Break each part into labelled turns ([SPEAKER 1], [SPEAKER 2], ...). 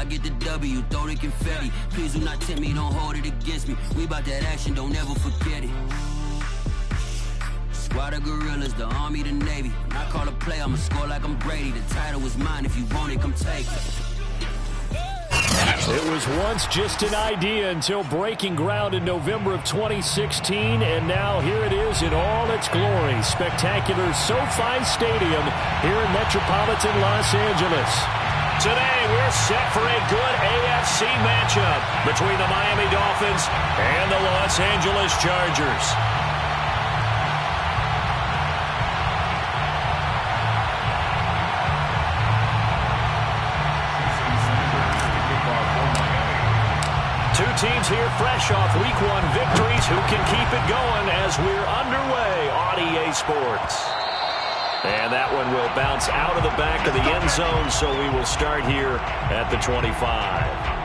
[SPEAKER 1] I get the W, throw the confetti. Please do not tempt me, don't hold it against me. We about that action, don't ever forget it. Squad of gorillas, the Army, the Navy. When I call a play, I'ma score like I'm Brady. The title is mine, if you want it, come take it.
[SPEAKER 2] It was once just an idea until breaking ground in November of 2016, and now here it is in all its glory. Spectacular SoFi Stadium here in metropolitan Los Angeles. Today we're set for a good AFC matchup between the Miami Dolphins and the Los Angeles Chargers. Two teams here fresh off Week 1 victories. Who can keep it going as we're underway on EA Sports? And that one will bounce out of the back of the end zone, so we will start here at the 25.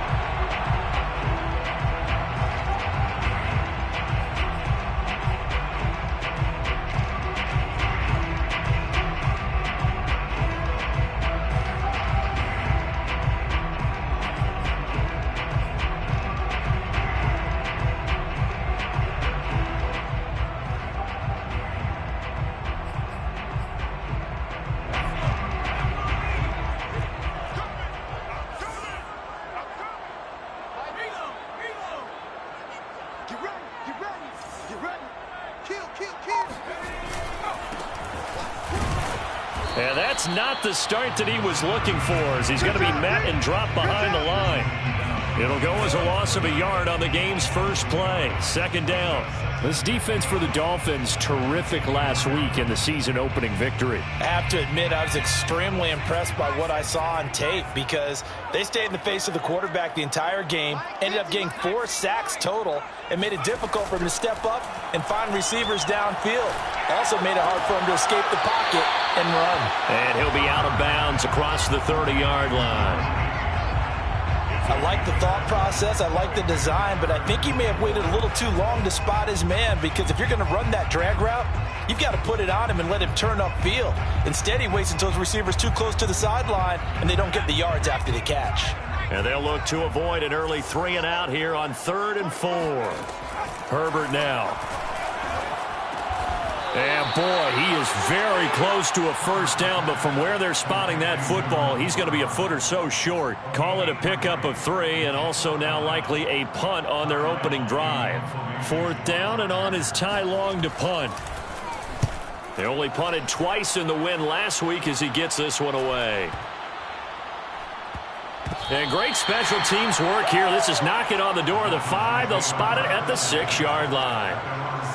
[SPEAKER 2] And that's not the start that he was looking for, as he's going to be met and dropped behind the line. It'll go as a loss of a yard on the game's first play. Second down. This defense for the Dolphins, terrific last week in the season-opening victory.
[SPEAKER 3] I have to admit, I was extremely impressed by what I saw on tape because they stayed in the face of the quarterback the entire game, ended up getting 4 sacks total, and made it difficult for him to step up and find receivers downfield. Also made it hard for him to escape the pocket and run.
[SPEAKER 2] And he'll be out of bounds across the 30-yard line.
[SPEAKER 3] I like the thought process. I like the design, but I think he may have waited a little too long to spot his man, because if you're going to run that drag route, you've got to put it on him and let him turn upfield. Instead, he waits until his receiver's too close to the sideline, and they don't get the yards after the catch.
[SPEAKER 2] And they'll look to avoid an early 3 and out here on 3rd and 4. Herbert now. And boy, he is very close to a first down, but from where they're spotting that football, he's going to be a foot or so short. Call it a pickup of 3, and also now likely a punt on their opening drive. 4th down, and on is Ty Long to punt. They only punted twice in the win last week as he gets this one away. And great special teams work here. This is knocking on the door of the 5. They'll spot it at the 6-yard line.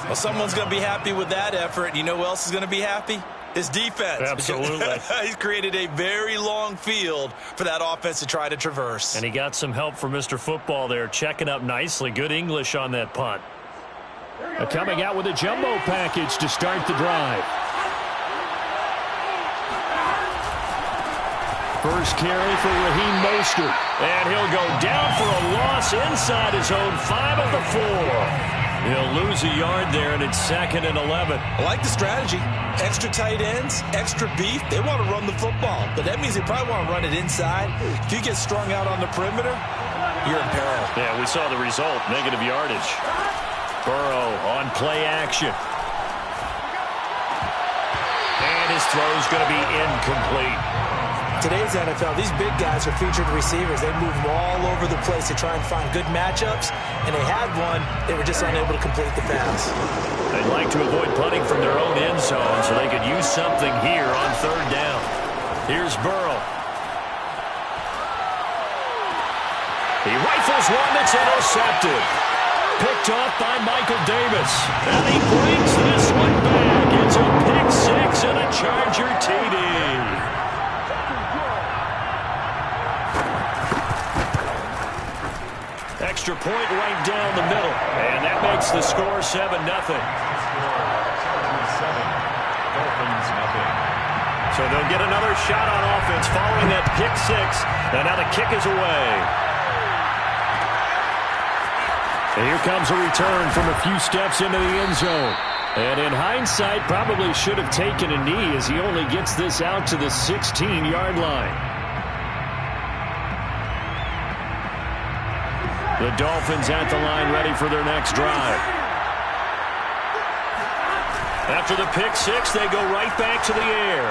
[SPEAKER 3] Well, someone's going to be happy with that effort. You know who else is going to be happy? His defense.
[SPEAKER 2] Absolutely.
[SPEAKER 3] He's created a very long field for that offense to try to traverse.
[SPEAKER 2] And he got some help from Mr. Football there, checking up nicely. Good English on that punt. Coming out with a jumbo package to start the drive. First carry for Raheem Mostert. And he'll go down for a loss inside his own 5 of the 4. He'll lose a yard there, and it's 2nd and 11.
[SPEAKER 3] I like the strategy. Extra tight ends, extra beef. They want to run the football, but that means they probably want to run it inside. If you get strung out on the perimeter, you're in peril.
[SPEAKER 2] Yeah, we saw the result, negative yardage. Burrow on play action. And his throw's going to be incomplete.
[SPEAKER 3] Today's NFL, these big guys are featured receivers. They move all over the place to try and find good matchups, and they had one. They were just unable to complete the pass.
[SPEAKER 2] They'd like to avoid punting from their own end zone so they could use something here on 3rd down. Here's Burrow. He rifles one that's intercepted. Picked off by Michael Davis. And he brings this one back. It's a pick 6 and a Charger TD. Extra point right down the middle. And that makes the score 7-0. So they'll get another shot on offense following that pick 6. And now the kick is away. And here comes a return from a few steps into the end zone. And in hindsight, probably should have taken a knee as he only gets this out to the 16-yard line. The Dolphins at the line ready for their next drive. After the pick six, they go right back to the air.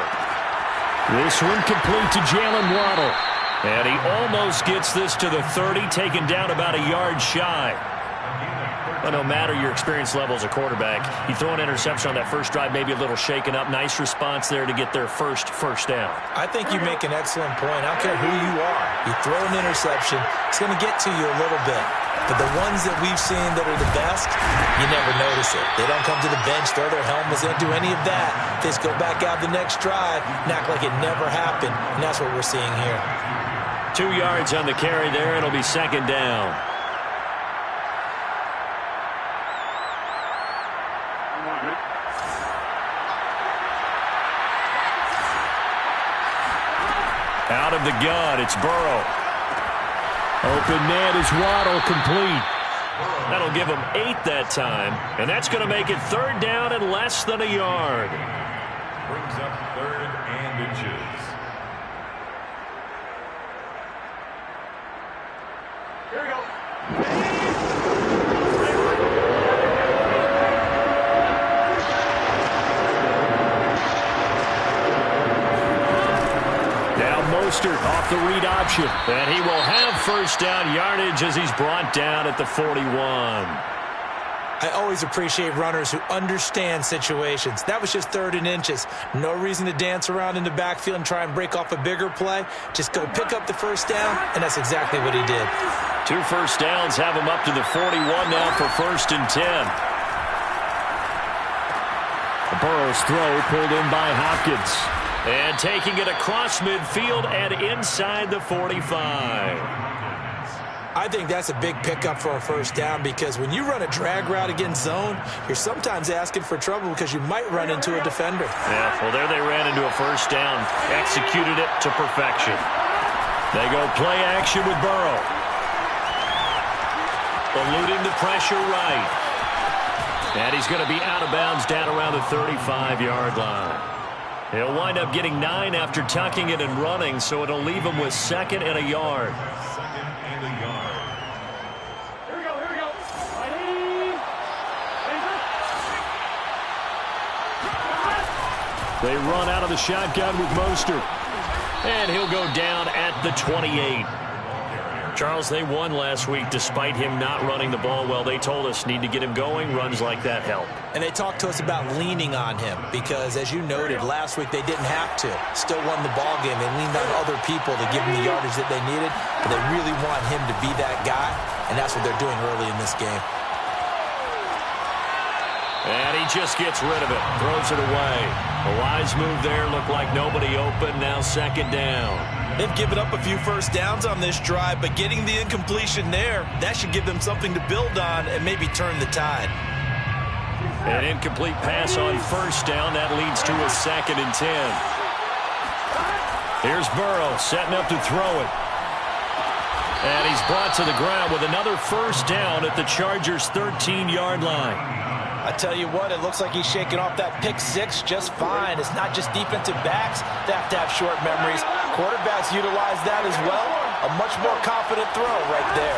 [SPEAKER 2] This one complete to Jalen Waddle. And he almost gets this to the 30, taken down about a yard shy. But no matter your experience level as a quarterback, you throw an interception on that first drive, maybe a little shaken up. Nice response there to get their first down.
[SPEAKER 3] I think you make an excellent point. I don't care who you are. You throw an interception, it's going to get to you a little bit. But the ones that we've seen that are the best, you never notice it. They don't come to the bench, throw their helmets, they don't do any of that. They just go back out the next drive and act like it never happened. And that's what we're seeing here.
[SPEAKER 2] 2 yards on the carry there. It'll be second down. Out of the gun, it's Burrow. Open man is Waddle, complete. That'll give him 8 that time, and that's going to make it third down and less than a yard.
[SPEAKER 4] Brings up third and inches. Here we go.
[SPEAKER 2] Mostert off the read option. And he will have first down yardage as he's brought down at the 41.
[SPEAKER 3] I always appreciate runners who understand situations. That was just third and inches. No reason to dance around in the backfield and try and break off a bigger play. Just go pick up the first down, and that's exactly what he did.
[SPEAKER 2] 2 first downs have him up to the 41 now for first and 10. Burrow's throw pulled in by Hopkins. And taking it across midfield and inside the 45.
[SPEAKER 3] I think that's a big pickup for a first down because when you run a drag route against zone, you're sometimes asking for trouble because you might run into a defender.
[SPEAKER 2] Yeah, well, there they ran into a first down. Executed it to perfection. They go play action with Burrow. Eluding the pressure right. And he's going to be out of bounds down around the 35-yard line. He'll wind up getting 9 after tucking it and running, so it'll leave him with second and a yard.
[SPEAKER 4] Second and a yard. Here we go, here we go.
[SPEAKER 2] They run out of the shotgun with Mostert. And he'll go down at the 28. Charles, they won last week despite him not running the ball well. They told us need to get him going. Runs like that help.
[SPEAKER 3] And they talked to us about leaning on him because, as you noted, last week they didn't have to. Still won the ball game. They leaned on other people to give them the yardage that they needed. But they really want him to be that guy, and that's what they're doing early in this game.
[SPEAKER 2] And he just gets rid of it. Throws it away. A wise move there. Looked like nobody open. Now second down.
[SPEAKER 3] They've given up a few first downs on this drive, but getting the incompletion there, that should give them something to build on and maybe turn the tide.
[SPEAKER 2] An incomplete pass on first down. That leads to a second and 10. Here's Burrow setting up to throw it. And he's brought to the ground with another first down at the Chargers' 13-yard line.
[SPEAKER 3] I tell you what, it looks like he's shaking off that pick six just fine. It's not just defensive backs that have to have short memories. Quarterbacks utilize that as well. A much more confident throw right there.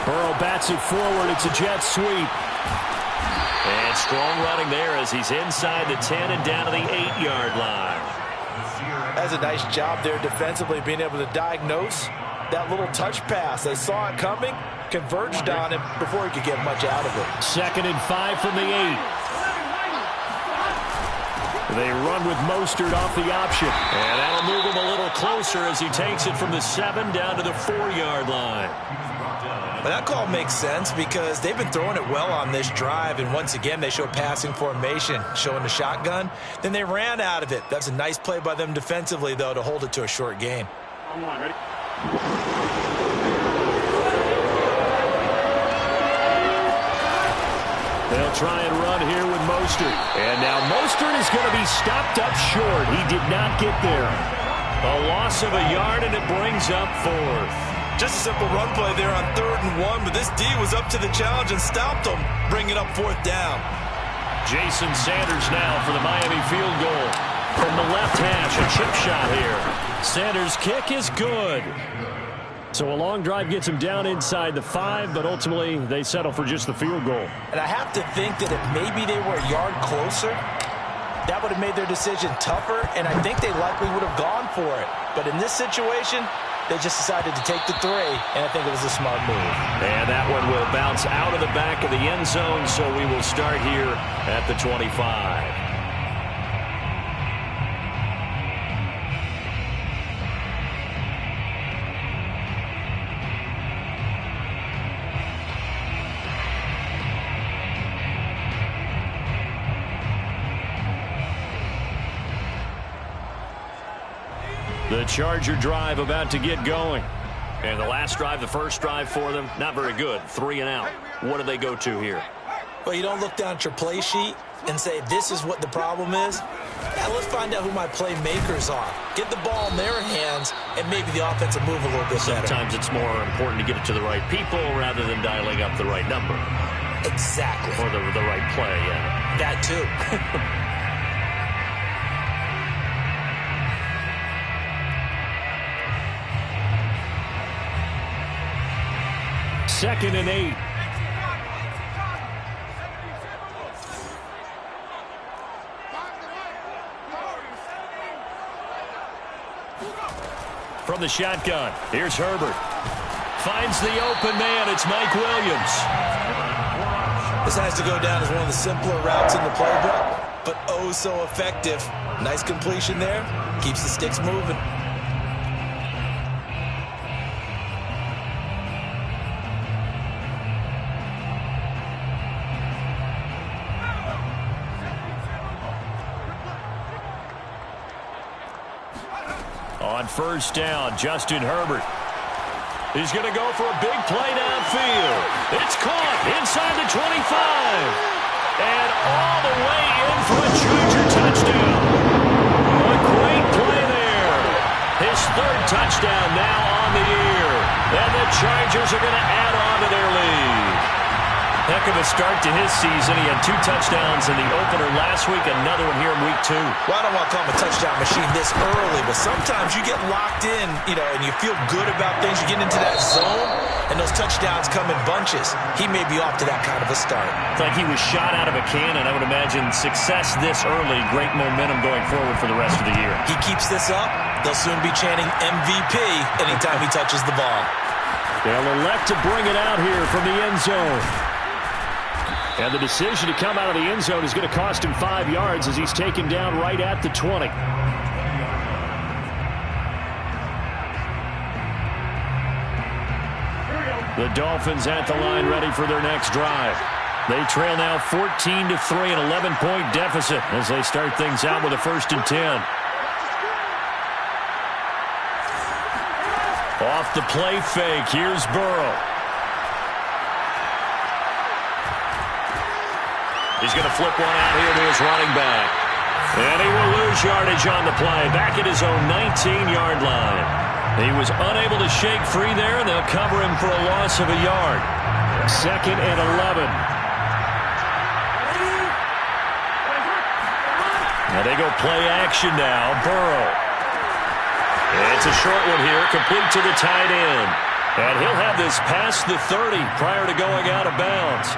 [SPEAKER 2] Burrow bats it forward. It's a jet sweep. And strong running there as he's inside the 10 and down to the 8-yard line.
[SPEAKER 3] That's a nice job there defensively, being able to diagnose that little touch pass. They saw it coming, converged on him before he could get much out of it.
[SPEAKER 2] 2nd and 5 from the 8. They run with Mostert off the option. And that'll move him a little closer as he takes it from the 7 down to the 4-yard line.
[SPEAKER 3] But that call makes sense because they've been throwing it well on this drive. And once again, they show passing formation, showing the shotgun. Then they ran out of it. That's a nice play by them defensively, though, to hold it to a short gain.
[SPEAKER 4] Come on, ready?
[SPEAKER 2] They'll try and run here with Mostert. And now Mostert is going to be stopped up short. He did not get there. A loss of a yard, and it brings up 4th.
[SPEAKER 3] Just a simple run play there on 3rd and 1, but this D was up to the challenge and stopped them, bringing up 4th down.
[SPEAKER 2] Jason Sanders now for the Miami field goal. From the left hash, a chip shot here. Sanders' kick is good. So a long drive gets them down inside the 5, but ultimately they settle for just the field goal.
[SPEAKER 3] And I have to think that if maybe they were a yard closer, that would have made their decision tougher, and I think they likely would have gone for it. But in this situation, they just decided to take the 3, and I think it was a smart move.
[SPEAKER 2] And that one will bounce out of the back of the end zone, so we will start here at the 25. The Charger drive about to get going. And the last drive, the first drive for them, not very good. 3 and out. What do they go to here?
[SPEAKER 3] Well, you don't look down at your play sheet and say, this is what the problem is. Yeah, let's find out who my playmakers are. Get the ball in their hands, and maybe the offense will move a little bit better.
[SPEAKER 2] Sometimes it's more important to get it to the right people rather than dialing up the right number.
[SPEAKER 3] Exactly.
[SPEAKER 2] Or the right play, yeah.
[SPEAKER 3] That too.
[SPEAKER 2] 2nd and 8. From the shotgun, here's Herbert. Finds the open man. It's Mike Williams.
[SPEAKER 3] This has to go down as one of the simpler routes in the playbook, but oh so effective. Nice completion there. Keeps the sticks moving.
[SPEAKER 2] On first down, Justin Herbert. He's going to go for a big play downfield. It's caught inside the 25. And all the way in for a Charger touchdown. A great play there. His 3rd touchdown now on the year. And the Chargers are going to add on to their lead. Heck of a start to his season. He had 2 touchdowns in the opener last week, another one here in week 2.
[SPEAKER 3] Well, I don't want to call him a touchdown machine this early, but sometimes you get locked in, and you feel good about things. You get into that zone, and those touchdowns come in bunches. He may be off to that kind of a start.
[SPEAKER 2] It's like he was shot out of a cannon. I would imagine success this early, great momentum going forward for the rest of the year.
[SPEAKER 3] He keeps this up, they'll soon be chanting MVP anytime he touches the ball.
[SPEAKER 2] They'll elect to bring it out here from the end zone. And the decision to come out of the end zone is going to cost him 5 yards as he's taken down right at the 20. The Dolphins at the line ready for their next drive. They trail now 14-3, an 11-point deficit as they start things out with a 1st and 10. Off the play fake, here's Burrow. He's going to flip one out here to his running back. And he will lose yardage on the play. Back at his own 19-yard line. He was unable to shake free there, and they'll cover him for a loss of a yard. 2nd and 11. Now they go play action now. Burrow. And it's a short one here, complete to the tight end. And he'll have this past the 30 prior to going out of bounds.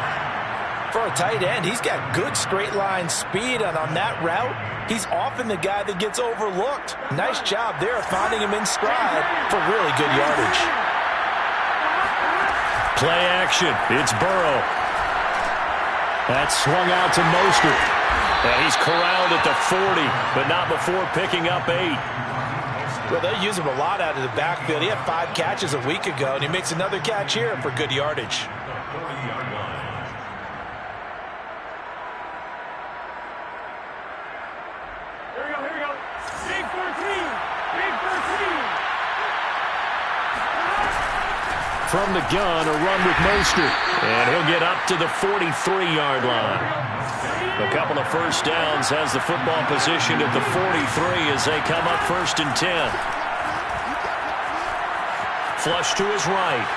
[SPEAKER 3] For a tight end, he's got good straight-line speed, and on that route, he's often the guy that gets overlooked. Nice job there finding him in stride for really good yardage.
[SPEAKER 2] Play action. It's Burrow. That's swung out to Mostert. And he's corralled at the 40, but not before picking up 8.
[SPEAKER 3] Well, they'll use him a lot out of the backfield. He had 5 catches a week ago, and he makes another catch here for good yardage.
[SPEAKER 2] From the gun, a run with Mostert. And he'll get up to the 43-yard line. A couple of first downs has the football position at the 43 as they come up 1st and 10. Flush to his right.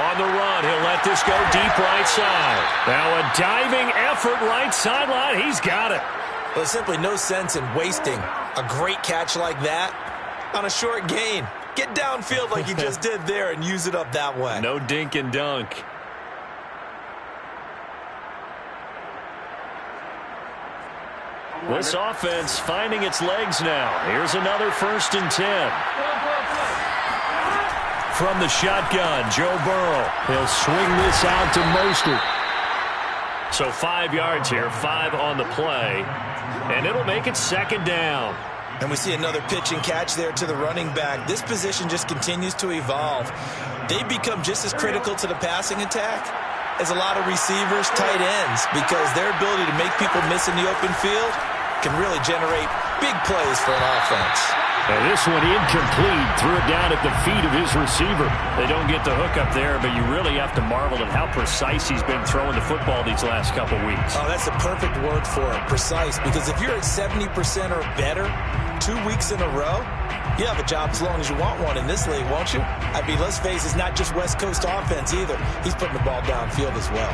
[SPEAKER 2] On the run, he'll let this go deep right side. Now a diving effort right sideline. He's got it.
[SPEAKER 3] There's simply no sense in wasting a great catch like that on a short gain. Get downfield like you just did there and use it up that way.
[SPEAKER 2] No dink and dunk. This offense finding its legs now. Here's another 1st and 10. From the shotgun, Joe Burrow. He'll swing this out to Msfl. So 5 yards here, 5 on the play. And it'll make it 2nd down.
[SPEAKER 3] And we see another pitch and catch there to the running back. This position just continues to evolve. They become just as critical to the passing attack as a lot of receivers, tight ends, because their ability to make people miss in the open field can really generate big plays for an offense.
[SPEAKER 2] And this one incomplete. Threw it down at the feet of his receiver. They don't get the hook up there, but you really have to marvel at how precise he's been throwing the football these last couple weeks.
[SPEAKER 3] Oh, that's the perfect word for it, precise, because if you're at 70% or better 2 weeks in a row, you have a job as long as you want one in this league, won't you? I mean, let's face it, it's not just West Coast offense either. He's putting the ball downfield as well.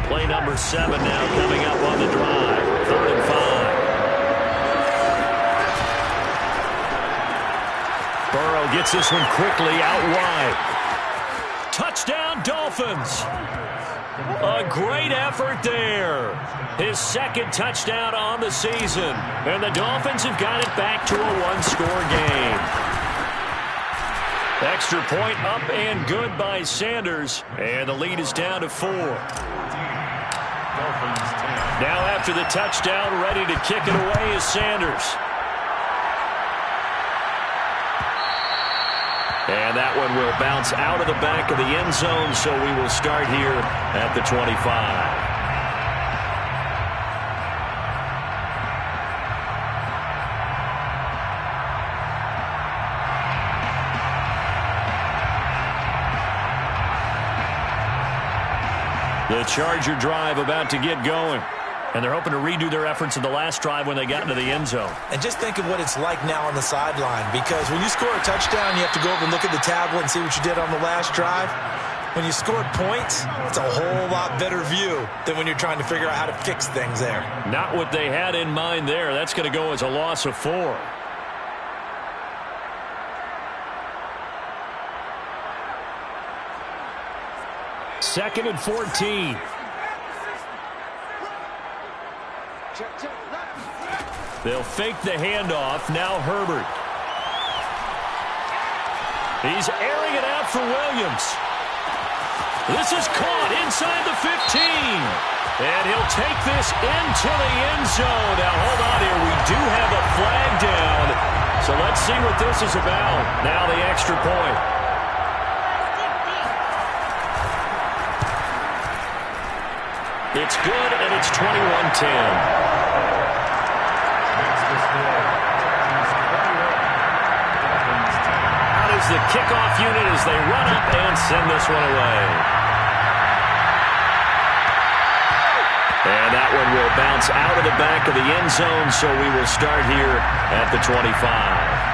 [SPEAKER 2] Play number 7 now coming up on the drive. 3rd and 5. Burrow gets this one quickly out wide. Touchdown, Dolphins. A great effort there. His 2nd touchdown on the season. And the Dolphins have got it back to a 1-score game. Extra point up and good by Sanders. And the lead is down to 4. Now after the touchdown, ready to kick it away is Sanders. And that one will bounce out of the back of the end zone, so we will start here at the 25. The Charger drive about to get going. And they're hoping to redo their efforts in the last drive when they got into the end zone.
[SPEAKER 3] And just think of what it's like now on the sideline, because when you score a touchdown, you have to go over and look at the tablet and see what you did on the last drive. When you scored points, it's a whole lot better view than when you're trying to figure out how to fix things there.
[SPEAKER 2] Not what they had in mind there. That's going to go as a loss of 4. Second and 14. They'll fake the handoff. Now Herbert. He's airing it out for Williams. This is caught inside the 15. And he'll take this into the end zone. Now, hold on here. We do have a flag down. So let's see what this is about. Now the extra point. It's good, and it's 21-10. Out is the kickoff unit as they run up and send this one away. And that one will bounce out of the back of the end zone, so we will start here at the 25.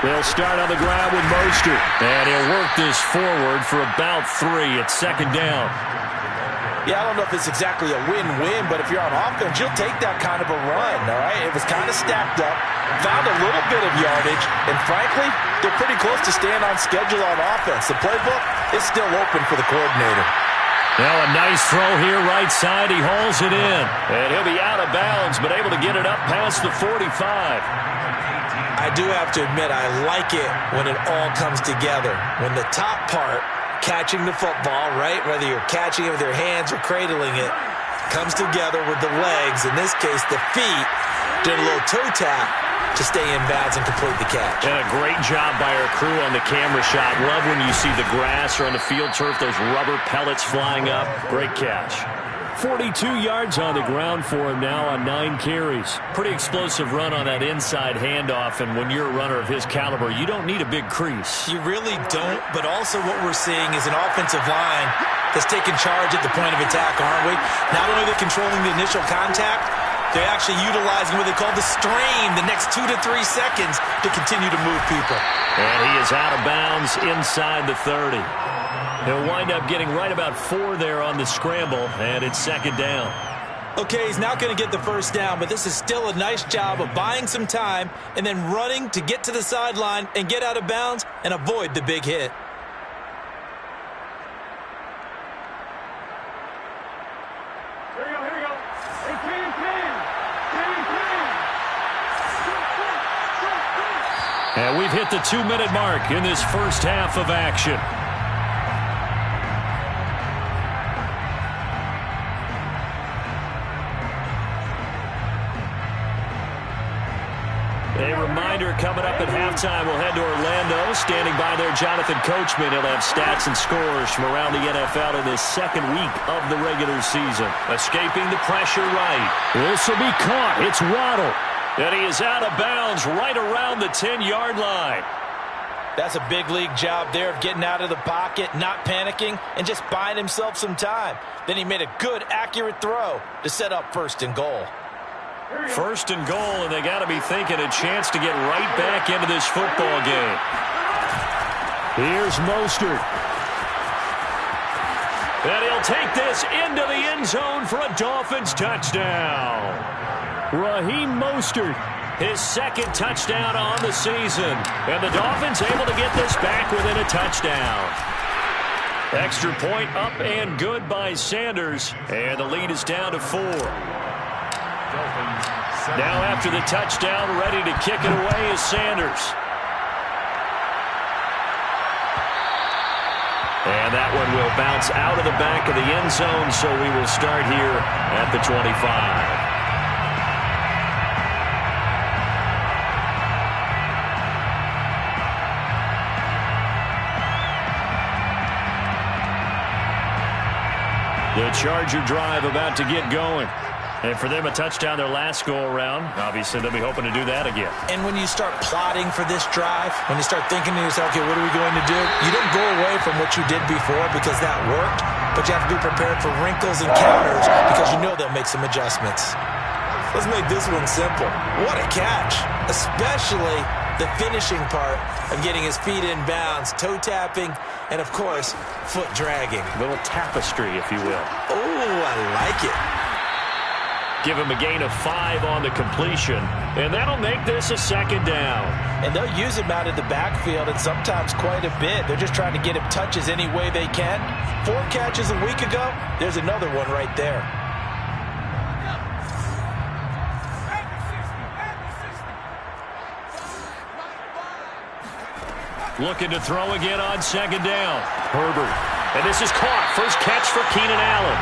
[SPEAKER 2] They'll start on the ground with Mostert. And he'll work this forward for about 3 at 2nd down.
[SPEAKER 3] Yeah, I don't know if it's exactly a win-win, but if you're on offense, you'll take that kind of a run, all right? It was kind of stacked up, found a little bit of yardage, and frankly, they're pretty close to staying on schedule on offense. The playbook is still open for the coordinator.
[SPEAKER 2] Now a nice throw here right side. He hauls it in. And he'll be out of bounds, but able to get it up past the 45.
[SPEAKER 3] I do have to admit, I like it when it all comes together. When the top part, catching the football, right, whether you're catching it with your hands or cradling it, comes together with the legs, in this case the feet, doing a little toe tap to stay in bounds and complete the catch.
[SPEAKER 2] And a great job by our crew on the camera shot. Love when you see the grass or on the field turf, those rubber pellets flying up. Great catch. 42 yards on the ground for him now on 9 carries. Pretty explosive run on that inside handoff, and when you're a runner of his caliber, you don't need a big crease.
[SPEAKER 3] You really don't, but also what we're seeing is an offensive line that's taking charge at the point of attack, aren't we? Not only are they controlling the initial contact, They're actually utilizing what they call the strain, the next 2 to 3 seconds to continue to move people.
[SPEAKER 2] And he is out of bounds inside the 30. He'll wind up getting right about 4 there on the scramble, and it's second down.
[SPEAKER 3] Okay, he's not going to get the first down, but this is still a nice job of buying some time and then running to get to the sideline and get out of bounds and avoid the big hit.
[SPEAKER 5] Here we go. Hey, 10.
[SPEAKER 2] And we've hit the 2-minute mark in this first half of action. A reminder coming up at halftime, we'll head to Orlando. Standing by there, Jonathan Coachman. He'll have stats and scores from around the NFL in this second week of the regular season. Escaping the pressure right. This will be caught. It's Waddle. And he is out of bounds right around the 10-yard line.
[SPEAKER 3] That's a big league job there of getting out of the pocket, not panicking, and just buying himself some time. Then he made a good, accurate throw to set up first and goal.
[SPEAKER 2] First and goal, and they got to be thinking a chance to get right back into this football game. Here's Mostert. And he'll take this into the end zone for a Dolphins touchdown. Raheem Mostert, his second touchdown on the season. And the Dolphins able to get this back within a touchdown. Extra point up and good by Sanders. And the lead is down to 4. Now after the touchdown, ready to kick it away is Sanders. And that one will bounce out of the back of the end zone, so we will start here at the 25. The Charger drive about to get going. And for them, a touchdown their last go-around. Obviously, they'll be hoping to do that again.
[SPEAKER 3] And when you start plotting for this drive, when you start thinking to yourself, okay, what are we going to do? You don't go away from what you did before because that worked, but you have to be prepared for wrinkles and counters because you know they'll make some adjustments. Let's make this one simple. What a catch, especially the finishing part of getting his feet in bounds, toe tapping, and, of course, foot dragging.
[SPEAKER 2] A little tapestry, if you will.
[SPEAKER 3] Oh, I like it.
[SPEAKER 2] Give him a gain of 5 on the completion, and that'll make this a second down.
[SPEAKER 3] And they'll use him out of the backfield, and sometimes quite a bit. They're just trying to get him touches any way they can. 4 catches a week ago, there's another one right there.
[SPEAKER 2] Looking to throw again on second down. Herbert. And this is caught. First catch for Keenan Allen.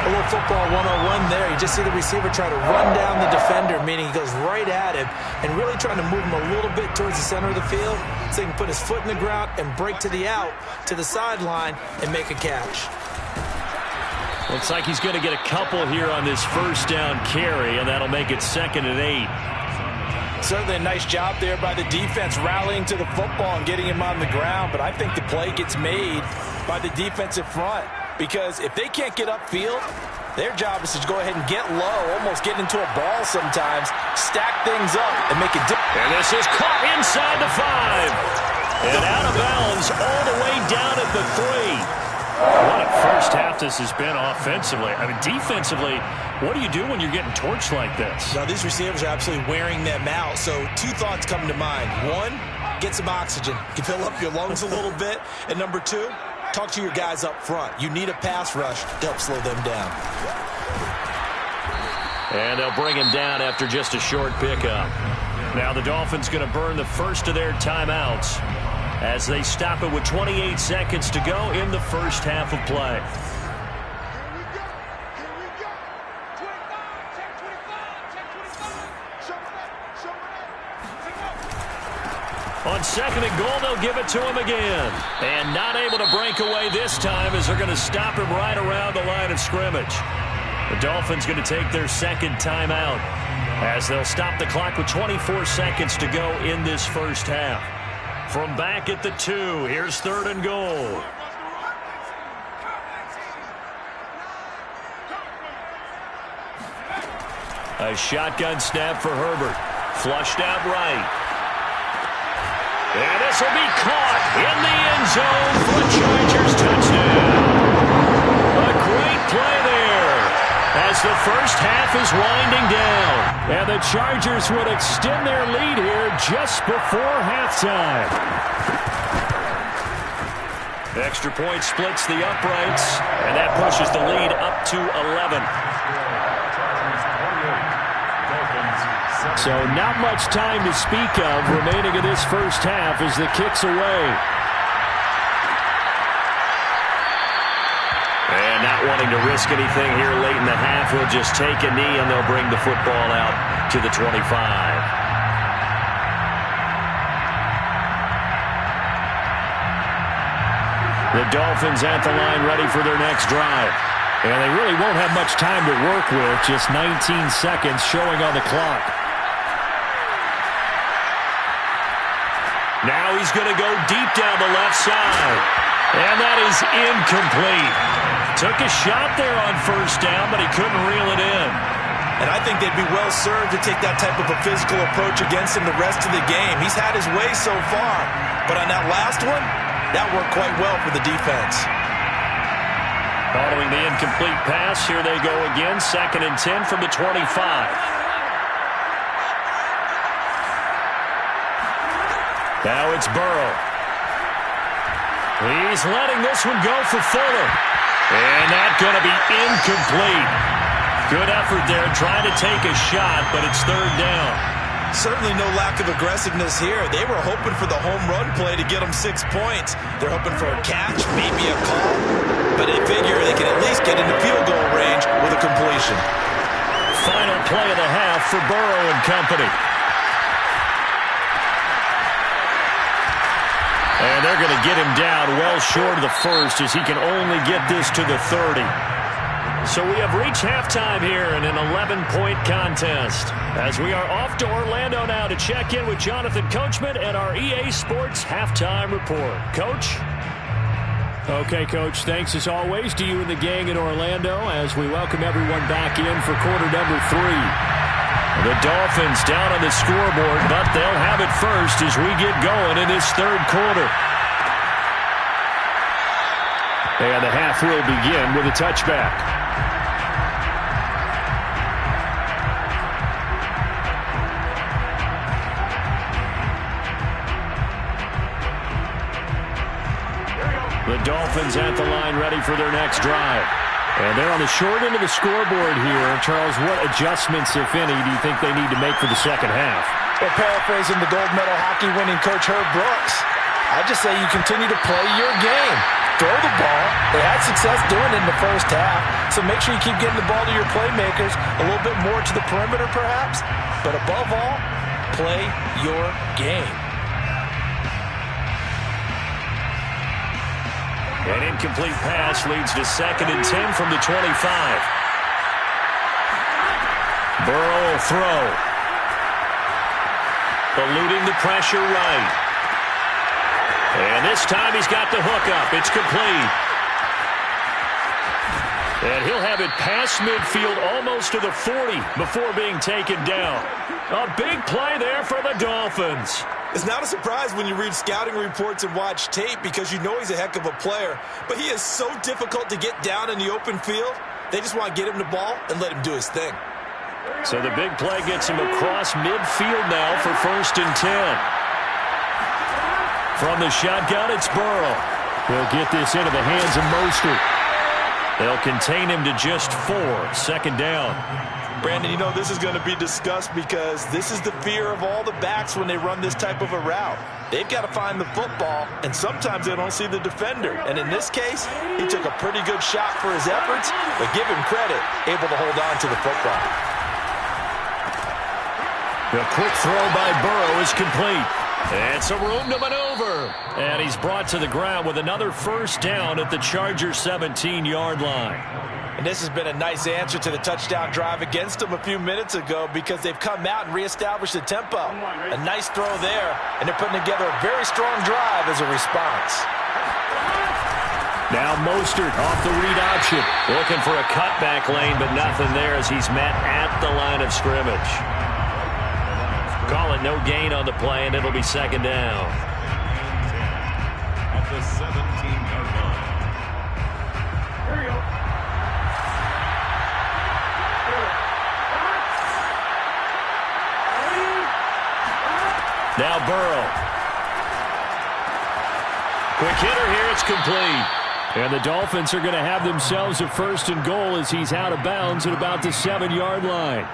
[SPEAKER 3] A little football 101 there. You just see the receiver try to run down the defender, meaning he goes right at him and really trying to move him a little bit towards the center of the field so he can put his foot in the ground and break to the out, to the sideline, and make a catch.
[SPEAKER 2] Looks like he's going to get a couple here on this first down carry, and that'll make it 2nd and 8.
[SPEAKER 3] Certainly a nice job there by the defense rallying to the football and getting him on the ground, but I think the play gets made by the defensive front. Because if they can't get upfield, their job is to go ahead and get low, almost get into a ball sometimes, stack things up, and make it different.
[SPEAKER 2] And this is caught inside the 5. And out of bounds all the way down at the 3. What a first half this has been offensively. I mean, defensively, what do you do when you're getting torched like this?
[SPEAKER 3] Now, these receivers are absolutely wearing them out. So 2 thoughts come to mind. 1, get some oxygen. You can fill up your lungs a little bit. And number 2, talk to your guys up front. You need a pass rush to help slow them down.
[SPEAKER 2] And they'll bring him down after just a short pickup. Now the Dolphins going to burn the first of their timeouts as they stop it with 28 seconds to go in the first half of play. On 2nd and goal, they'll give it to him again. And not able to break away this time as they're going to stop him right around the line of scrimmage. The Dolphins going to take their 2nd timeout as they'll stop the clock with 24 seconds to go in this first half. From back at the 2, here's 3rd and goal. A shotgun snap for Herbert. Flushed out right. And this will be caught in the end zone for a Chargers touchdown. A great play there as the first half is winding down. And the Chargers would extend their lead here just before halftime. Extra point splits the uprights, and that pushes the lead up to 11. So not much time to speak of remaining in this first half as the kick's away. And not wanting to risk anything here late in the half, he'll just take a knee and they'll bring the football out to the 25. The Dolphins at the line ready for their next drive. And they really won't have much time to work with, just 19 seconds showing on the clock. Now he's going to go deep down the left side. And that is incomplete. Took a shot there on first down, but he couldn't reel it in.
[SPEAKER 3] And I think they'd be well served to take that type of a physical approach against him the rest of the game. He's had his way so far. But on that last one, that worked quite well for the defense.
[SPEAKER 2] Following the incomplete pass, here they go again. 2nd and 10 from the 25. Now it's Burrow. He's letting this one go for Fuller. And that's going to be incomplete. Good effort there trying to take a shot, but it's 3rd down.
[SPEAKER 3] Certainly no lack of aggressiveness here. They were hoping for the home run play to get them 6 points. They're hoping for a catch, maybe a call. But they figure they can at least get into field goal range with a completion.
[SPEAKER 2] Final play of the half for Burrow and company. And they're going to get him down well short of the first as he can only get this to the 30. So we have reached halftime here in an 11-point contest. As we are off to Orlando now to check in with Jonathan Coachman and our EA Sports Halftime Report. Coach? Okay, Coach, thanks as always to you and the gang in Orlando as we welcome everyone back in for quarter number 3. The Dolphins down on the scoreboard, but they'll have it first as we get going in this 3rd quarter. And the half will begin with a touchback. The Dolphins at the line ready for their next drive. And they're on the short end of the scoreboard here. Charles, what adjustments, if any, do you think they need to make for the second half?
[SPEAKER 3] Well, paraphrasing the gold medal hockey winning coach Herb Brooks, I just say you continue to play your game. Throw the ball. They had success doing it in the first half, so make sure you keep getting the ball to your playmakers, a little bit more to the perimeter perhaps, but above all, play your game.
[SPEAKER 2] An incomplete pass leads to 2nd and 10 from the 25. Burrow will throw. Eluding the pressure right. And this time he's got the hook up. It's complete. And he'll have it past midfield almost to the 40 before being taken down. A big play there for the Dolphins.
[SPEAKER 3] It's not a surprise when you read scouting reports and watch tape because you know he's a heck of a player. But he is so difficult to get down in the open field. They just want to get him the ball and let him do his thing.
[SPEAKER 2] So the big play gets him across midfield now for 1st and 10. From the shotgun, it's Burrow. He'll get this into the hands of Msfl. They'll contain him to just 4. 2nd down.
[SPEAKER 3] Brandon, you know this is going to be discussed because this is the fear of all the backs when they run this type of a route. They've got to find the football, and sometimes they don't see the defender. And in this case, he took a pretty good shot for his efforts, but give him credit, able to hold on to the football.
[SPEAKER 2] The quick throw by Burrow is complete. And some room to maneuver. And he's brought to the ground with another 1st down at the Chargers' 17-yard line.
[SPEAKER 3] And this has been a nice answer to the touchdown drive against them a few minutes ago because they've come out and reestablished the tempo. A nice throw there, and they're putting together a very strong drive as a response.
[SPEAKER 2] Now Mostert off the read option.
[SPEAKER 6] Looking for a cutback lane, but nothing there as he's met at the line of scrimmage. Call it no gain on the play, and it'll be second down.
[SPEAKER 4] At the 17-yard line.
[SPEAKER 5] Here we go.
[SPEAKER 2] Now Burrow. Quick hitter here. It's complete. And the Dolphins are going to have themselves a first and goal as he's out of bounds at about the 7-yard line.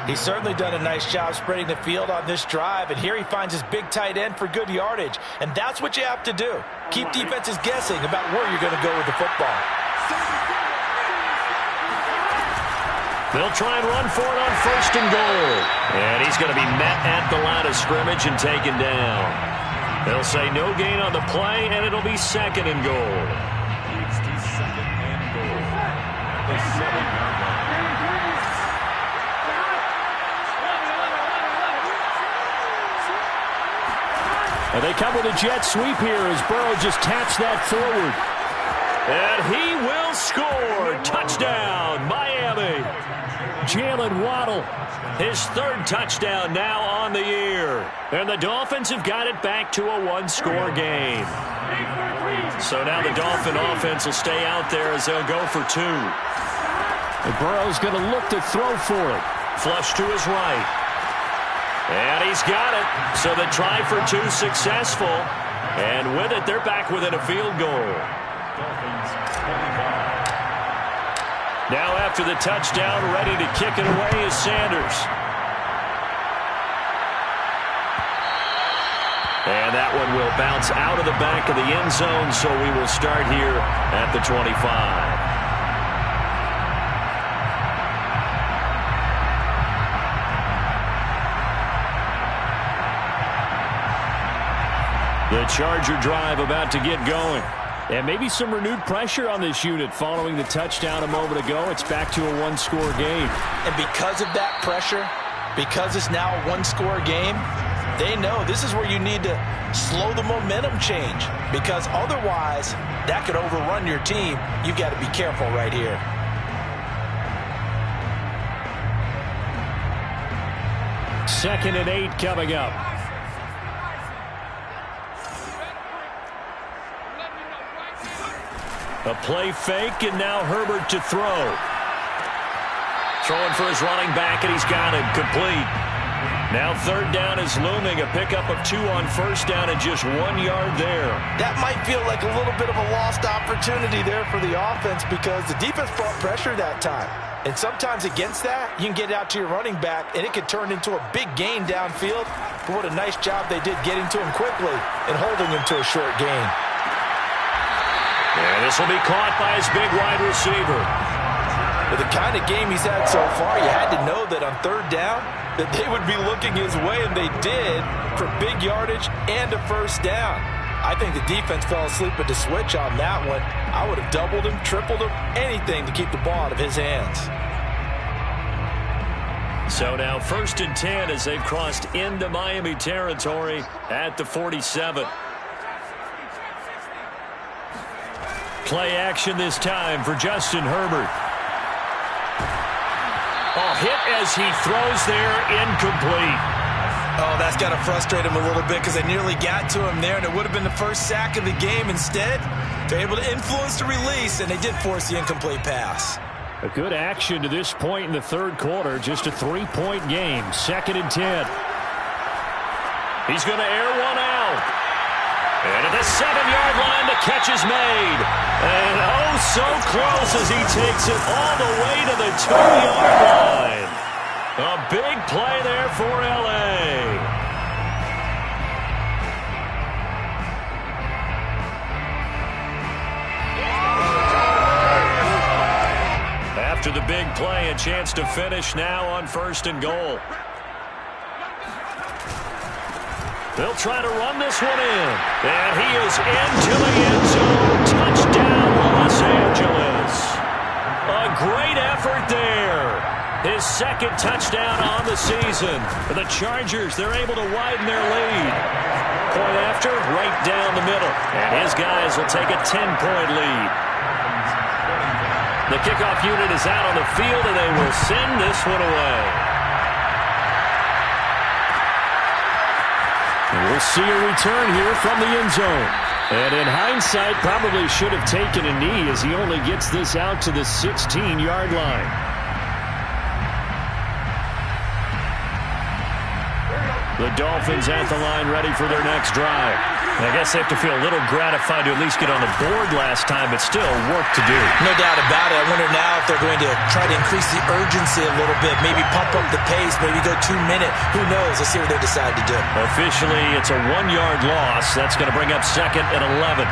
[SPEAKER 3] He's certainly done a nice job spreading the field on this drive, and here he finds his big tight end for good yardage. And that's what you have to do. Keep defenses guessing about where you're going to go with the football.
[SPEAKER 2] They'll try and run for it on first and goal.
[SPEAKER 6] And he's going to be met at the line of scrimmage and taken down. They'll say no gain on the play, and it'll be second and goal.
[SPEAKER 4] Leads to second and goal. At the 7-yard line.
[SPEAKER 2] And they come with a jet sweep here as Burrow just taps that forward.
[SPEAKER 6] And he will score. Touchdown, Miami.
[SPEAKER 2] Jalen Waddle.
[SPEAKER 6] His third touchdown now on the year.
[SPEAKER 2] And the Dolphins have got it back to a one-score game.
[SPEAKER 6] So now the Dolphin offense will stay out there as they'll go for two.
[SPEAKER 2] And Burrow's going to look to throw for it.
[SPEAKER 6] Flush to his right. And he's got it. So the try for two successful. And with it, they're back within a field goal.
[SPEAKER 4] Dolphins 25.
[SPEAKER 2] Now after the touchdown, ready to kick it away is Sanders.
[SPEAKER 6] And that one will bounce out of the back of the end zone, so we will start here at the 25.
[SPEAKER 2] The Charger drive about to get going. And maybe some renewed pressure on this unit following the touchdown a moment ago. It's back to a one-score game.
[SPEAKER 3] And because of that pressure, because it's now a one-score game, they know this is where you need to slow the momentum change, because otherwise that could overrun your team. You've got to be careful right here.
[SPEAKER 2] Second and 8 coming up. A play fake, and now Herbert to throw.
[SPEAKER 6] Throwing for his running back, and he's got it. Complete.
[SPEAKER 2] Now third down is looming. A pickup of 2 on first down and just 1 yard there.
[SPEAKER 3] That might feel like a little bit of a lost opportunity there for the offense, because the defense brought pressure that time. And sometimes against that, you can get out to your running back, and it could turn into a big gain downfield. But what a nice job they did getting to him quickly and holding him to a short gain.
[SPEAKER 6] And this will be caught by his big wide receiver.
[SPEAKER 3] With the kind of game he's had so far, you had to know that on third down that they would be looking his way, and they did, for big yardage and a first down. I think the defense fell asleep at the switch on that one. I would have doubled him, tripled him, anything to keep the ball out of his hands.
[SPEAKER 2] So now first and 10 as they've crossed into Miami territory at the 47. Play action this time for Justin Herbert. Oh, hit as he throws there, incomplete.
[SPEAKER 3] Oh, that's got to frustrate him a little bit, because they nearly got to him there, and it would have been the first sack of the game. Instead, they're able to influence the release, and they did force the incomplete pass.
[SPEAKER 2] A good action to this point in the third quarter. Just a 3-point game. Second and 10. He's going to air one out. And at the 7-yard line, the catch is made. And oh, so close as he takes it all the way to the 2-yard line. A big play there for L.A. After the big play, a chance to finish now on first and goal. They'll try to run this one in. And he is into the end zone. Touchdown, Los Angeles. A great effort there. His second touchdown on the season. For the Chargers, they're able to widen their lead.
[SPEAKER 6] point after, right down the middle. And his guys will take a 10-point lead. The kickoff unit is out on the field, and they will send this one away.
[SPEAKER 2] And we'll see a return here from the end zone. And in hindsight, probably should have taken a knee as he only gets this out to the 16-yard line. The Dolphins at the line ready for their next drive.
[SPEAKER 6] I guess they have to feel a little gratified to at least get on the board last time, but still work to do.
[SPEAKER 3] No doubt about it. I wonder now if they're going to try to increase the urgency a little bit, maybe pump up the pace, maybe go 2 minute. Who knows? Let's see what they decide to do.
[SPEAKER 6] Officially, it's a 1-yard loss. That's going to bring up 2nd and 11.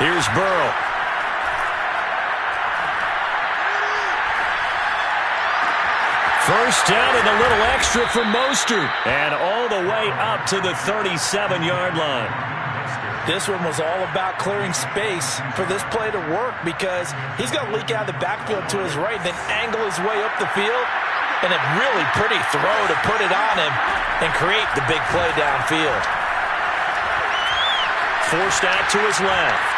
[SPEAKER 2] Here's Burrow.
[SPEAKER 6] First down and a little extra for Mostert. And all the way up to the 37-yard line.
[SPEAKER 3] This one was all about clearing space for this play to work because he's going to leak out of the backfield to his right, then angle his way up the field. And a really pretty throw to put it on him and create the big play downfield.
[SPEAKER 6] Forced out to his left.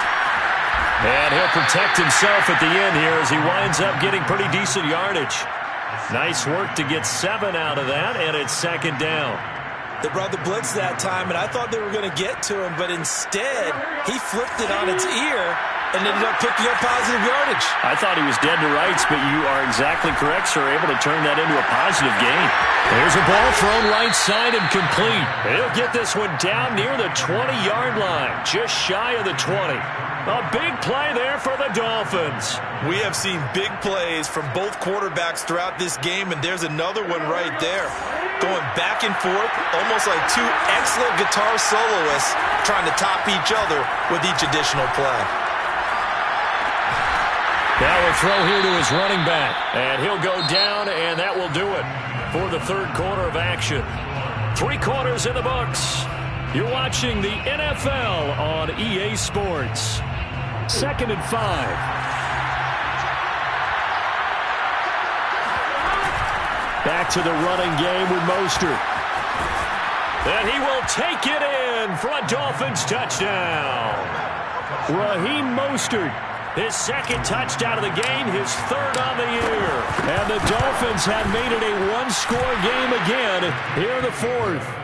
[SPEAKER 6] And he'll protect himself at the end here as he winds up getting pretty decent yardage. Nice work to get 7 out of that, and it's 2nd down.
[SPEAKER 3] They brought the blitz that time, and I thought they were going to get to him, but instead, he flipped it on its ear and ended up picking up positive yardage.
[SPEAKER 6] I thought he was dead to rights, but you are exactly correct, sir. Able to turn that into a positive gain.
[SPEAKER 2] There's a ball thrown right side and complete.
[SPEAKER 6] He'll get this one down near the 20-yard line, just shy of the 20. A big play there for the Dolphins.
[SPEAKER 3] We have seen big plays from both quarterbacks throughout this game, and there's another one right there. Going back and forth, almost like two excellent guitar soloists trying to top each other with each additional play.
[SPEAKER 2] Now a throw here to his running back.
[SPEAKER 6] And he'll go down, and that will do it for the 3rd quarter of action. 3 quarters in the books. You're watching the NFL on EA Sports. 2nd and 5. Back to the running game with Mostert. And he will take it in for a Dolphins touchdown.
[SPEAKER 2] Raheem Mostert,
[SPEAKER 6] his 2nd touchdown of the game, his 3rd on the year.
[SPEAKER 2] And the Dolphins have made it a 1-score game again here in the 4th.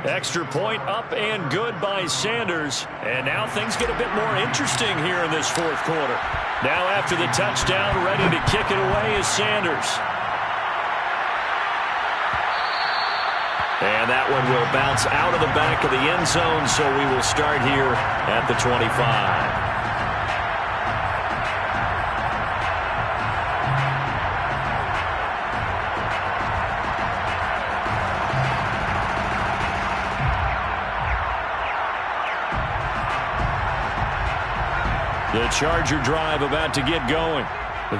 [SPEAKER 6] Extra point up and good by Sanders. And now things get a bit more interesting here in this 4th quarter. Now after the touchdown, ready to kick it away is Sanders. And that one will bounce out of the back of the end zone, so we will start here at the 25.
[SPEAKER 2] The Charger drive about to get going.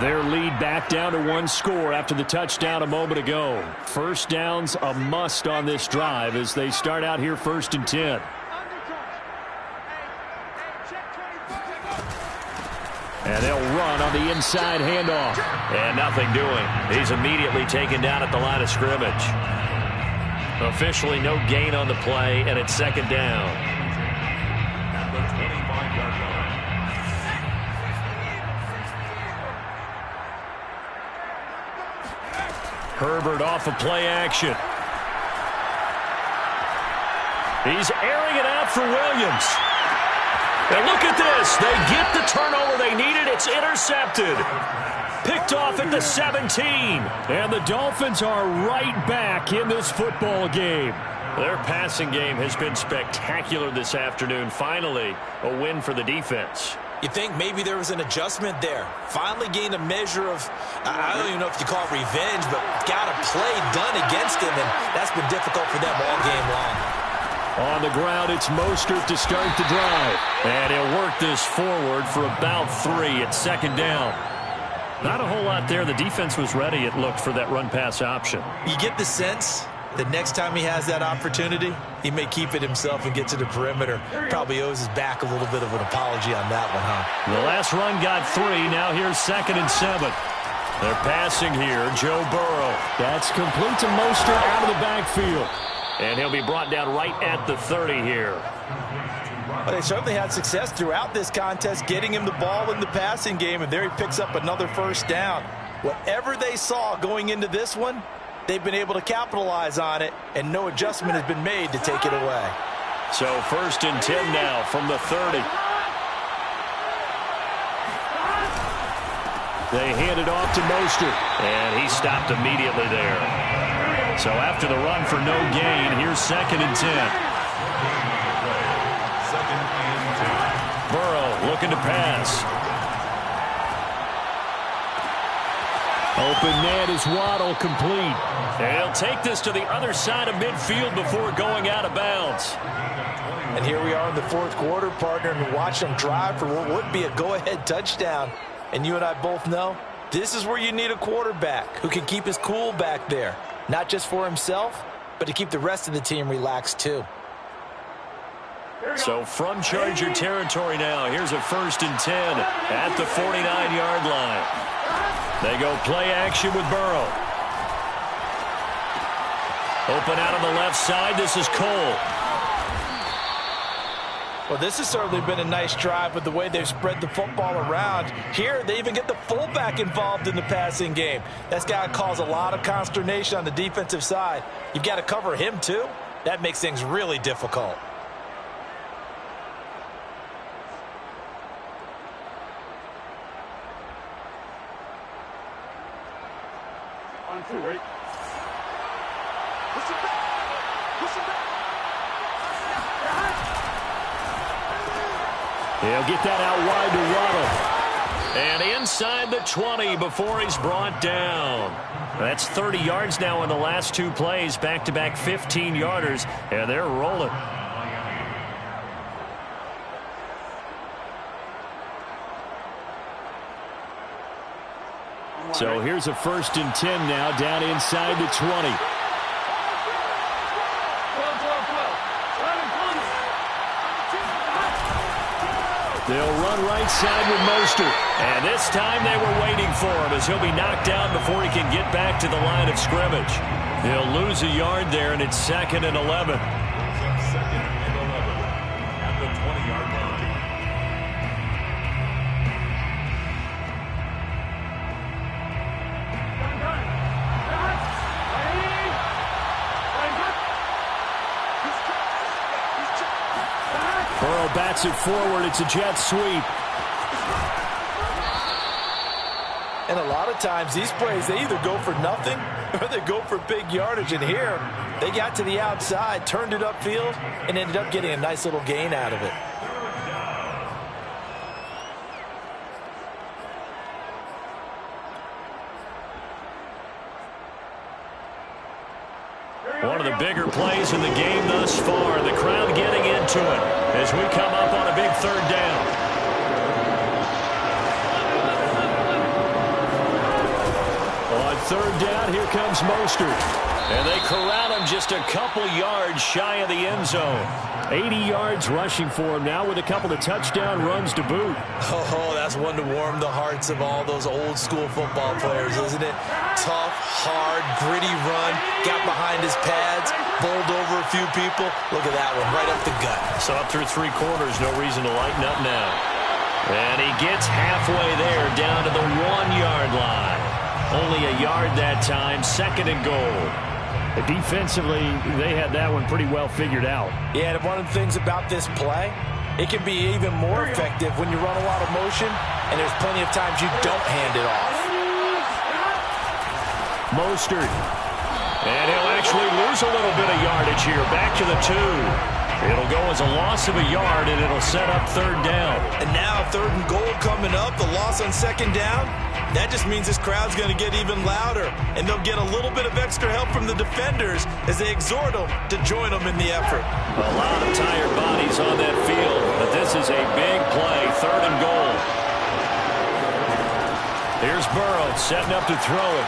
[SPEAKER 2] Their lead back down to 1 score after the touchdown a moment ago. First down's a must on this drive as they start out here 1st and 10. And they'll run on the inside handoff.
[SPEAKER 6] And nothing doing. He's immediately taken down at the line of scrimmage. Officially no gain on the play, and it's 2nd down.
[SPEAKER 4] At the 25-yard line.
[SPEAKER 2] Herbert off of play action.
[SPEAKER 6] He's airing it out for Williams. And look at this. They get the turnover they needed. It's intercepted. Picked off at the 17.
[SPEAKER 2] And the Dolphins are right back in this football game.
[SPEAKER 6] Their passing game has been spectacular this afternoon. Finally, a win for the defense.
[SPEAKER 3] You think maybe there was an adjustment there. Finally gained a measure of, I don't even know if you call it revenge, but got a play done against him, and that's been difficult for them all game long.
[SPEAKER 2] On the ground, it's Mostert to start the drive.
[SPEAKER 6] And he'll work this forward for about 3 at 2nd down. Not a whole lot there. The defense was ready, it looked, for that run-pass option.
[SPEAKER 3] You get the sense The next time he has that opportunity, he may keep it himself and get to the perimeter. Probably owes his back a little bit of an apology on that one, huh?
[SPEAKER 2] The last run got 3. Now here's 2nd and 7. They're passing here. Joe Burrow. That's complete to Mostert out of the backfield. And he'll be brought down right at the 30 here.
[SPEAKER 3] Well, they certainly had success throughout this contest, getting him the ball in the passing game, and there he picks up another first down. Whatever they saw going into this one, they've been able to capitalize on it, and no adjustment has been made to take it away.
[SPEAKER 2] So 1st and 10 now from the 30. They hand it off to Mostert, and he stopped immediately there. So after the run for no gain, here's 2nd and 10. Burrow looking to pass. Open net is Waddle, complete. And he'll take this to the other side of midfield before going out of bounds.
[SPEAKER 3] And here we are in the 4th quarter, partner, and watch them drive for what would be a go-ahead touchdown. And you and I both know this is where you need a quarterback who can keep his cool back there. Not just for himself, but to keep the rest of the team relaxed too.
[SPEAKER 2] So from Charger territory now, here's a 1st and 10 at the 49-yard line. They go play action with Burrow. Open out on the left side. This is Cole.
[SPEAKER 3] Well, this has certainly been a nice drive with the way they've spread the football around. Here, they even get the fullback involved in the passing game. That's got to cause a lot of consternation on the defensive side. You've got to cover him, too. That makes things really difficult.
[SPEAKER 5] On 2, wait. Push it back. Push it back.
[SPEAKER 2] He'll get that out wide to Waddle. And inside the 20 before he's brought down. That's 30 yards now in the last 2 plays. Back-to-back 15-yarders, and they're rolling. So here's a 1st and 10 now, down inside the 20. They'll run right side with Mostert. And this time they were waiting for him as he'll be knocked down before he can get back to the line of scrimmage. He'll lose a yard there, and it's 2nd and 11.
[SPEAKER 4] 2nd and 11 at the 20-yard line.
[SPEAKER 2] Burrow bats it forward. It's a jet sweep.
[SPEAKER 3] And a lot of times these plays, they either go for nothing or they go for big yardage. And here, they got to the outside, turned it upfield, and ended up getting a nice little gain out of it.
[SPEAKER 2] One of the bigger plays in the game thus far. The crowd getting into it as we come up on a big 3rd down. On 3rd down, here comes Mostert. And they corral him just a couple yards shy of the end zone. 80 yards rushing for him now with a couple of touchdown runs to boot.
[SPEAKER 3] Oh, that's one to warm the hearts of all those old school football players, isn't it? Tough, hard, gritty run, got behind his pads, bowled over a few people. Look at that one, right up the gut.
[SPEAKER 2] So up through 3 quarters, no reason to lighten up now. And he gets halfway there, down to the 1-yard line. Only a yard that time, 2nd and goal. Defensively, they had that one pretty well figured out.
[SPEAKER 3] Yeah, and one of the things about this play, it can be even more effective when you run a lot of motion, and there's plenty of times you don't hand it off.
[SPEAKER 2] Mostert. And he'll actually lose a little bit of yardage here. Back to the 2. It'll go as a loss of a yard, and it'll set up 3rd down.
[SPEAKER 3] And now 3rd and goal coming up, the loss on 2nd down. That just means this crowd's going to get even louder, and they'll get a little bit of extra help from the defenders as they exhort them to join them in the effort.
[SPEAKER 2] A lot of tired bodies on that field, but this is a big play, 3rd and goal. Here's Burrow setting up to throw it.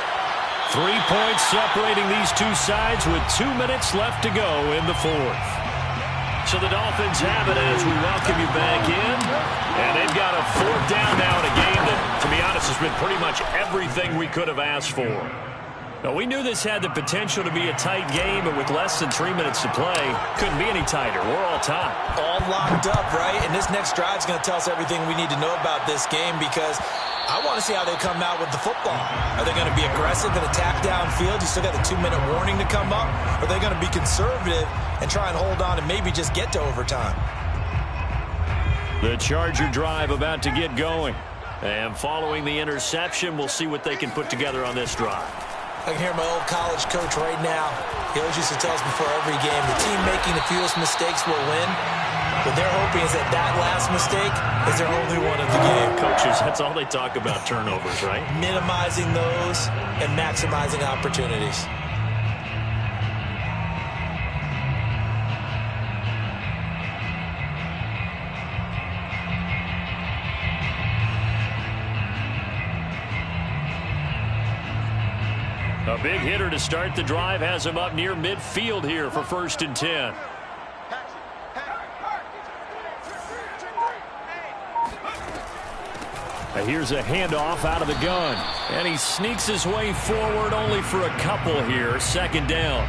[SPEAKER 2] 3 points separating these two sides with 2 minutes left to go in the fourth. So the Dolphins have it as we welcome you back in. And they've got a fourth down now in a game that, to be honest, has been pretty much everything we could have asked for. Now, we knew this had the potential to be a tight game, but with less than 3 minutes to play, couldn't be any tighter. We're all tied.
[SPEAKER 3] All locked up, right? And this next drive is going to tell us everything we need to know about this game because I want to see how they come out with the football. Are they going to be aggressive and attack downfield? You still got the 2-minute warning to come up. Or are they going to be conservative and try and hold on and maybe just get to overtime?
[SPEAKER 2] The Charger drive about to get going. And following the interception, we'll see what they can put together on this drive.
[SPEAKER 3] I can hear my old college coach right now. He always used to tell us before every game, the team making the fewest mistakes will win. What they're hoping is that last mistake is their only one of the game.
[SPEAKER 2] Coaches, that's all they talk about, turnovers, right?
[SPEAKER 3] Minimizing those and maximizing opportunities.
[SPEAKER 2] A big hitter to start the drive has him up near midfield here for 1st and 10. Here's a handoff out of the gun. And he sneaks his way forward only for a couple here. 2nd down.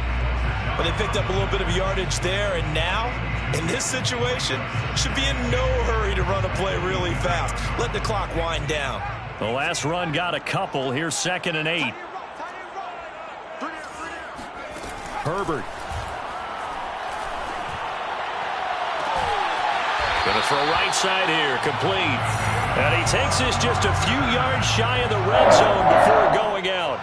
[SPEAKER 3] Well, they picked up a little bit of yardage there, and now, in this situation, should be in no hurry to run a play really fast. Let the clock wind down.
[SPEAKER 2] The last run got a couple. Here's 2nd and 8. Herbert. Going to throw right side here. Complete. And he takes this just a few yards shy of the red zone before going out.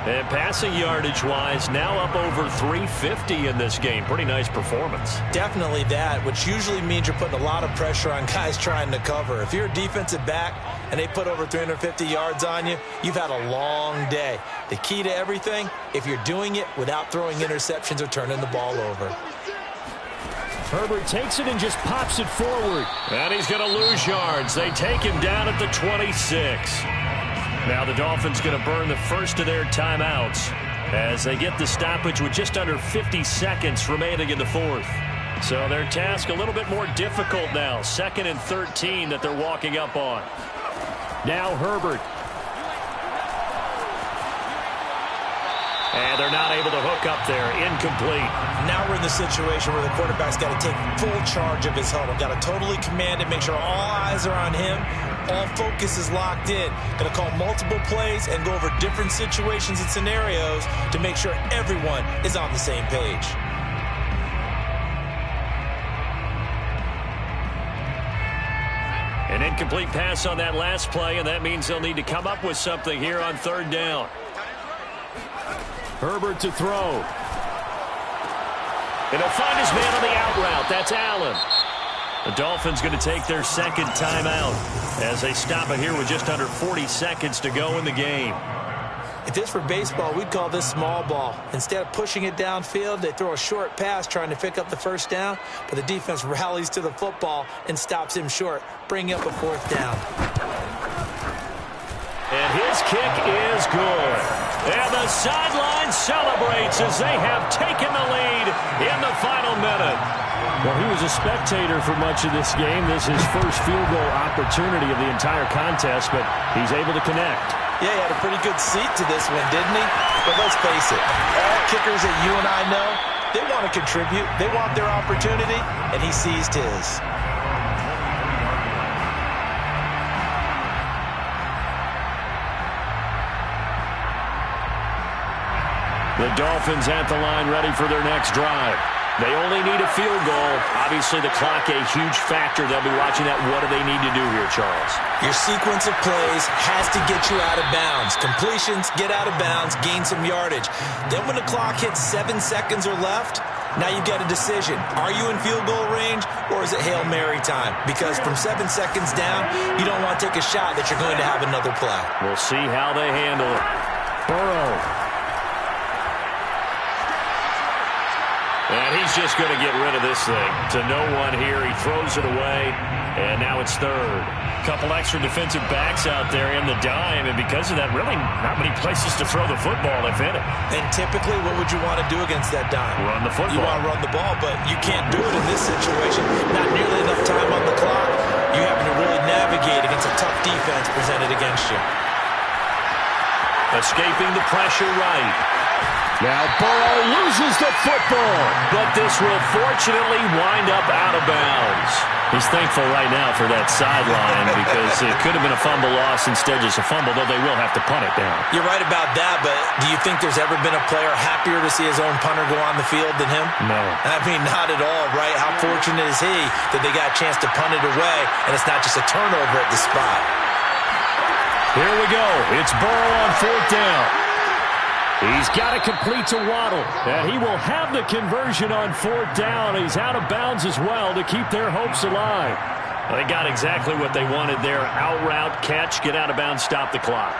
[SPEAKER 2] And passing yardage-wise, now up over 350 in this game. Pretty nice performance.
[SPEAKER 3] Definitely that, which usually means you're putting a lot of pressure on guys trying to cover. If you're a defensive back and they put over 350 yards on you, you've had a long day. The key to everything, if you're doing it without throwing interceptions or turning the ball over.
[SPEAKER 2] Herbert takes it and just pops it forward. And he's going to lose yards. They take him down at the 26. Now the Dolphins going to burn the first of their timeouts as they get the stoppage with just under 50 seconds remaining in the fourth. So their task a little bit more difficult now. 2nd and 13 that they're walking up on. Now Herbert. And they're not able to hook up there. Incomplete.
[SPEAKER 3] Now we're in the situation where the quarterback's got to take full charge of his huddle. Got to totally command it, make sure all eyes are on him. All focus is locked in. Going to call multiple plays and go over different situations and scenarios to make sure everyone is on the same page.
[SPEAKER 2] An incomplete pass on that last play, and that means they'll need to come up with something here on 3rd down. Herbert to throw. And he'll find his man on the out route. That's Allen. The Dolphins going to take their 2nd timeout as they stop it here with just under 40 seconds to go in the game.
[SPEAKER 3] If this were baseball, we'd call this small ball. Instead of pushing it downfield, they throw a short pass trying to pick up the 1st down, but the defense rallies to the football and stops him short, bringing up a 4th down.
[SPEAKER 2] And his kick is good. And the sideline celebrates as they have taken the lead in the final minute. Well, he was a spectator for much of this game. This is his first field goal opportunity of the entire contest, but he's able to connect.
[SPEAKER 3] Yeah, he had a pretty good seat to this one, didn't he? But let's face it, all kickers that you and I know, they want to contribute. They want their opportunity, and he seized his.
[SPEAKER 2] The Dolphins at the line ready for their next drive. They only need a field goal. Obviously, the clock a huge factor. They'll be watching that. What do they need to do here, Charles?
[SPEAKER 3] Your sequence of plays has to get you out of bounds. Completions, get out of bounds, gain some yardage. Then when the clock hits 7 seconds or left, now you've got a decision. Are you in field goal range or is it Hail Mary time? Because from 7 seconds down, you don't want to take a shot that you're going to have another play.
[SPEAKER 2] We'll see how they handle it. Burrow. And he's just going to get rid of this thing. To no one here. He throws it away, and now it's third. Couple extra defensive backs out there in the dime, and because of that, really not many places to throw the football, if any.
[SPEAKER 3] And typically, what would you want to do against that dime?
[SPEAKER 2] Run the football.
[SPEAKER 3] You want to run the ball, but you can't do it in this situation. Not nearly enough time on the clock. You having to really navigate against a tough defense presented against you.
[SPEAKER 2] Escaping the pressure right. Now Burrow loses the football, but this will fortunately wind up out of bounds. He's thankful right now for that sideline because it could have been a fumble loss, instead just a fumble, though they will have to punt it down.
[SPEAKER 3] You're right about that, but do you think there's ever been a player happier to see his own punter go on the field than him?
[SPEAKER 2] No.
[SPEAKER 3] I mean, not at all, right? How fortunate is he that they got a chance to punt it away, and it's not just a turnover at the spot.
[SPEAKER 2] Here we go. It's Burrow on fourth down. He's got to complete to Waddle, and he will have the conversion on fourth down. He's out of bounds as well to keep their hopes alive. They got exactly what they wanted there. Out route, catch, get out of bounds, stop the clock.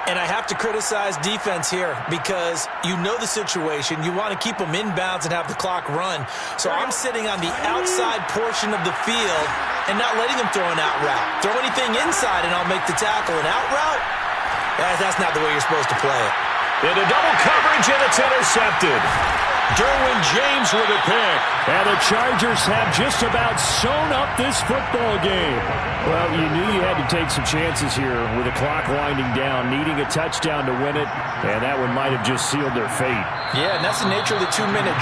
[SPEAKER 3] And I have to criticize defense here because you know the situation. You want to keep them inbounds and have the clock run. So I'm sitting on the outside portion of the field and not letting them throw an out route. Throw anything inside and I'll make the tackle. An out route? That's not the way you're supposed to play it.
[SPEAKER 2] Into double coverage, and it's intercepted. Derwin James with a pick. And the Chargers have just about sewn up this football game. Well, you knew you had to take some chances here with the clock winding down, needing a touchdown to win it, and that one might have just sealed their fate.
[SPEAKER 3] Yeah, and that's the nature of the 2-minute